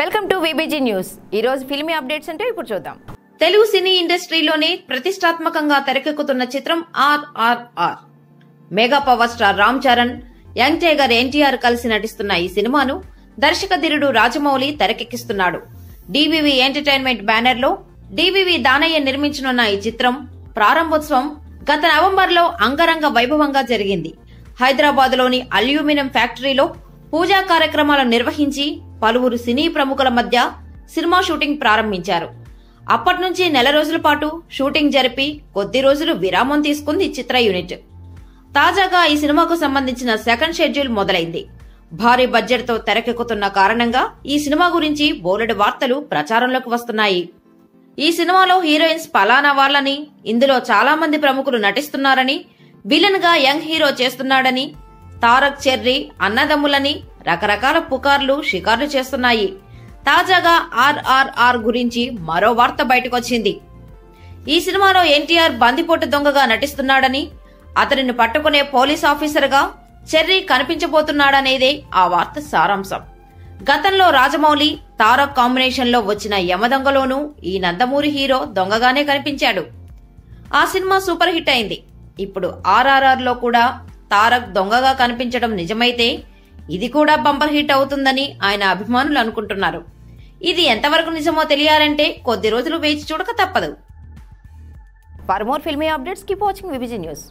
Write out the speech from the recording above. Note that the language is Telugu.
Welcome to VBG news. ఈ రోజు ఫిల్మీ అప్డేట్స్ అంటే ఇప్పుడు చూద్దాం. తెలుగు సినీ ఇండస్ట్రీలోనే ప్రతిష్టాత్మకంగా తెరకెక్కుతున్న చిత్రం RRR. Mega power star Ram Charan, young tiger NTR కలిసి నటిస్తున్న ఈ సినిమాను దర్శక ధీరుడు రాజమౌళి తెరకెక్కిస్తున్నాడు. డివివి ఎంటర్టైన్మెంట్ బ్యానర్ లో డివివి దానయ్య నిర్మించనున్న ఈ చిత్రం ప్రారంభోత్సవం గత నవంబర్లో అంగరంగ వైభవంగా జరిగింది. హైదరాబాద్ లోని అల్యూమినియం ఫ్యాక్టరీలో పూజా కార్యక్రమాలు నిర్వహించి పలువురు సినీ ప్రముఖుల మధ్య సినిమా షూటింగ్ ప్రారంభించారు. అప్పటి నుంచి నెల రోజుల పాటు షూటింగ్ జరిపి కొద్ది రోజులు విరామం తీసుకుంది చిత్ర యూనిట్. తాజాగా ఈ సినిమాకు సంబంధించిన సెకండ్ షెడ్యూల్ మొదలైంది. భారీ బడ్జెట్ తో తెరకెక్కుతున్న కారణంగా ఈ సినిమా గురించి బోలెడు వార్తలు ప్రచారంలోకి వస్తున్నాయి. ఈ సినిమాలో హీరోయిన్స్ పలానా వాళ్ళని, ఇందులో చాలా మంది ప్రముఖులు నటిస్తున్నారని, విలన్ గా యంగ్ హీరో చేస్తున్నాడని, తారక్ చెర్రీ అన్నదమ్ములని రకరకాల పుకార్లు షికార్లు చేస్తున్నాయి. తాజాగా RRR గురించి మరో వార్త బయటకొచ్చింది. ఈ సినిమాలో ఎన్టీఆర్ బందిపోటు దొంగగా నటిస్తున్నాడని, అతనిని పట్టుకునే పోలీస్ ఆఫీసర్ గా చెర్రీ కనిపించబోతున్నాడనేదే ఆ వార్త సారాంశం. గతంలో రాజమౌళి తారక్ కాంబినేషన్ లో వచ్చిన యమదొంగలోనూ ఈ నందమూరి హీరో దొంగగానే కనిపించాడు. ఆ సినిమా సూపర్ హిట్ అయింది. ఇప్పుడు RRR లో కూడా తారక్ దొంగగా కనిపించడం నిజమైతే ఇది కూడా బంపర్ హిట్ అవుతుందని ఆయన అభిమానులు అనుకుంటున్నారు. ఇది ఎంతవరకు నిజమో తెలియాలంటే కొద్ది రోజులు వేచి చూడక తప్పదు. For more filmy updates keep watching VBG news.